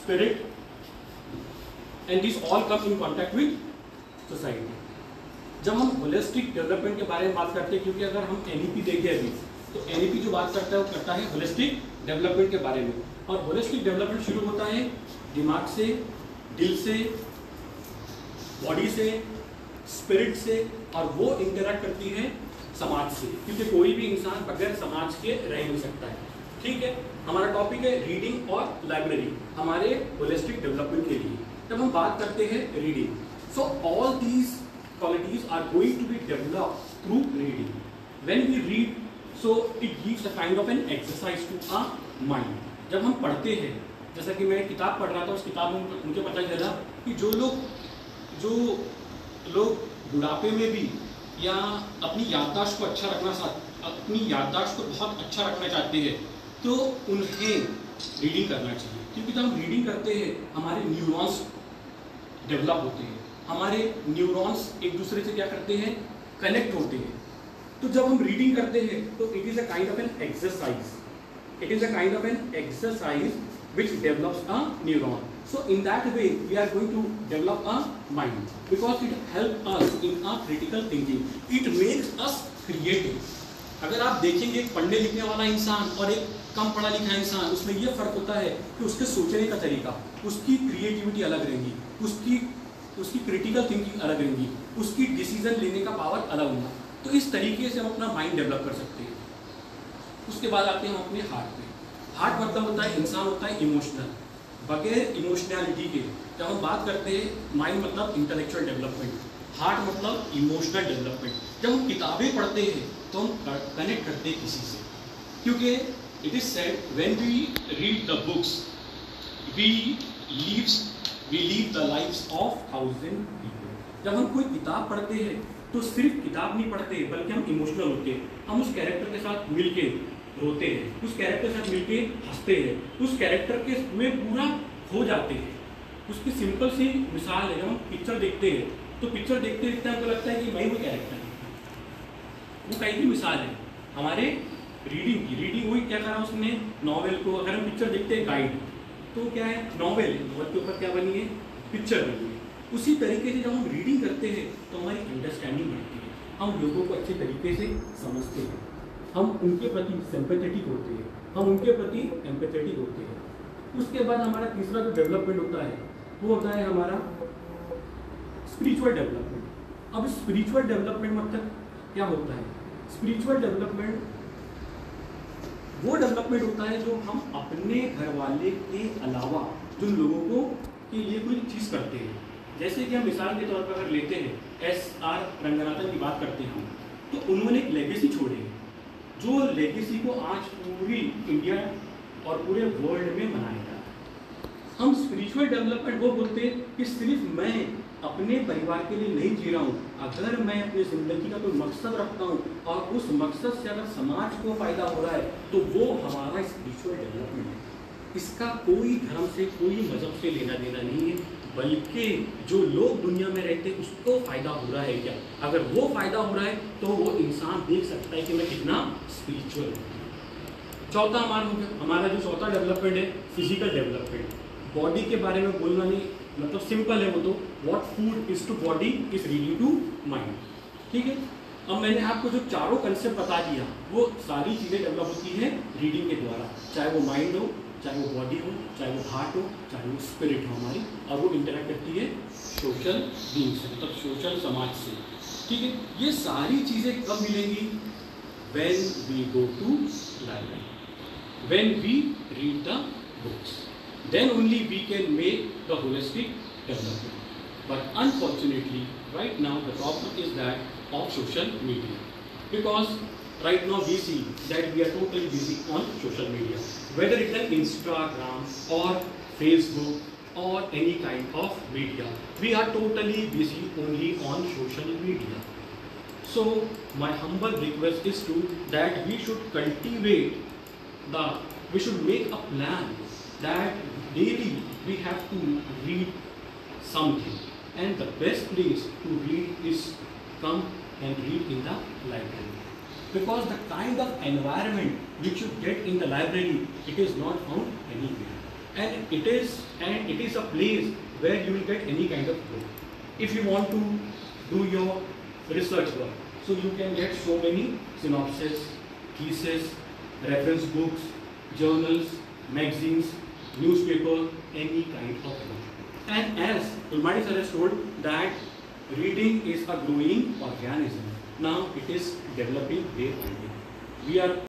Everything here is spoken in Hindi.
spirit, and these all come in contact with society. जब हम होलिस्टिक डेवलपमेंट के बारे में बात करते हैं, क्योंकि अगर हम NEP देखें अभी, तो NEP जो बात करता है वो करता है होलिस्टिक डेवलपमेंट के बारे में। और होलिस्टिक डेवलपमेंट शुरू होता है दिमाग से, दिल से, बॉडी से, स्पिरिट से, और वो इंटरैक्ट करती है समाज से, क्योंकि कोई भी इंसान बगैर समाज के रह नहीं सकता है। ठीक है, हमारा टॉपिक है रीडिंग और लाइब्रेरी हमारे होलिस्टिक डेवलपमेंट के लिए। जब हम बात करते हैं reading, so all these qualities are going to be developed through reading. When we read, so it gives a kind of an exercise to our mind. जब हम पढ़ते हैं, जैसा कि मैं किताब पढ़ रहा था, उस किताब में मुझे पता चला कि जो लोग बुढ़ापे में भी या अपनी याददाश्त को अच्छा अपनी याददाश्त को बहुत अच्छा रखना चाहते हैं, तो उन्हें रीडिंग करना चाहिए। क्योंकि जब हम रीडिंग करते हैं हमारे न्यूरॉन्स डेवलप होते हैं, हमारे न्यूरॉन्स एक दूसरे से क्या करते हैं, कनेक्ट होते हैं। तो जब हम रीडिंग करते हैं तो it is a kind of an exercise, it is a kind of an exercise which develops a neuron. So in that way we are going to develop a mind, because it helps us in our critical thinking, it makes us creative. अगर आप देखेंगे एक पढ़ने लिखने वाला इंसान और एक कम पढ़ा लिखा इंसान, उसमें यह फर्क होता है कि उसके सोचने का तरीका, उसकी क्रिएटिविटी अलग रहेगी, उसकी क्रिटिकल थिंकिंग अलग रहेगी, उसकी डिसीजन लेने का पावर अलग होगा। तो इस तरीके से हम अपना माइंड डेवलप कर सकते हैं। उसके बाद आते हैं हम अपने हार्ट पे। हार्ट मतलब होता है, इंसान होता है इमोशनल। बगैर इमोशनैलिटी के जब हम बात करते हैं, माइंड मतलब इंटेलेक्चुअल डेवलपमेंट, हार्ट मतलब इमोशनल डेवलपमेंट। जब हम किताबें पढ़ते हैं तो हम कनेक्ट करते हैं किसी से, क्योंकि it is said when we read the books we live the lives of 1000 people. जब हम कोई किताब पढ़ते हैं तो सिर्फ किताब नहीं पढ़ते, बल्कि हम इमोशनल होते हैं। हम उस कैरेक्टर के साथ मिलके रोते हैं, उस कैरेक्टर के साथ मिलके हंसते हैं, उस कैरेक्टर के में पूरा खो जाते हैं। उसकी सिंपल सी मिसाल है, जब हम पिक्चर देखते हैं तो पिक्चर देखते देखते हमको लगता है कि मैं वो कैरेक्टर है। वो कहीं की मिसाल है हमारे रीडिंग की। रीडिंग वही क्या करा उसने, नॉवेल को अगर हम पिक्चर देखते हैं गाइड, तो क्या है, नॉवेल है, नॉवेल के ऊपर क्या बनी है, पिक्चर बनी है। उसी तरीके से जब हम रीडिंग करते हैं तो हमारी अंडरस्टैंडिंग बढ़ती है, हम लोगों को अच्छे तरीके से समझते हैं, हम उनके प्रति सिंपैथेटिक होते हैं, हम उनके प्रति एम्पैथेटिक होते हैं। उसके बाद हमारा तीसरा जो डेवलपमेंट होता है वो होता है हमारा स्पिरिचुअल डेवलपमेंट। अब स्पिरिचुअल डेवलपमेंट मतलब क्या होता है? स्पिरिचुअल डेवलपमेंट वो डेवलपमेंट होता है जो हम अपने घर वाले के अलावा जिन लोगों को के लिए कोई चीज़ करते हैं। जैसे कि हम मिसाल के तौर पर अगर लेते हैं SR रंगनाथन की बात करते हैं, तो उन्होंने एक लेगेसी छोड़ी है, जो लेगेसी को आज पूरी इंडिया और पूरे वर्ल्ड में मनाया जाता है। हम स्पिरिचुअल डेवलपमेंट वो बोलते हैं कि सिर्फ मैं अपने परिवार के लिए नहीं जी रहा हूँ, अगर मैं अपनी ज़िंदगी का कोई मकसद रखता हूँ और उस मकसद से अगर समाज को फ़ायदा हो रहा है तो वो हमारा स्पिरिचुअल डेवलपमेंट है। इसका कोई धर्म से, कोई मजहब से लेना देना नहीं है, बल्कि जो लोग दुनिया में रहते हैं उसको फ़ायदा हो रहा है क्या। अगर वो फ़ायदा हो रहा है तो वो इंसान देख सकता है कि मैं कितना स्पिरिचुअल हूँ। चौथा हमारा जो चौथा डेवलपमेंट है फिजिकल डेवलपमेंट। बॉडी के बारे में बोलना नहीं, मतलब सिंपल है वो तो, what food is to body is reading to mind. ठीक है, अब मैंने आपको जो चारों कंसेप्ट बता दिया वो सारी चीज़ें डेवलप होती हैं रीडिंग के द्वारा, चाहे वो माइंड हो, चाहे वो बॉडी हो, चाहे वो हार्ट हो, चाहे वो स्पिरिट हो हमारी, और वो इंटरेक्ट करती है सोशल बीइंग से, मतलब सोशल समाज से। ठीक है, ये सारी चीज़ें कब मिलेंगी? When we go to library, when we read the books, then only we can make the holistic development. But unfortunately right now the problem is that of social media, because right now we see that we are totally busy on social media, whether it's an Instagram or Facebook or any kind of media, we are totally busy only on social media. So my humble request is to that we should make a plan that daily we have to read something, and the best place to read is come and read in the library, because the kind of environment which you get in the library, it is not found anywhere. and it is a place where you will get any kind of book. If you want to do your research work, so you can get so many synopses, theses, reference books, journals, magazines, newspaper, any kind of book. And as Gulmadi sir has told that reading is a growing organism. Now it is developing day by day. We are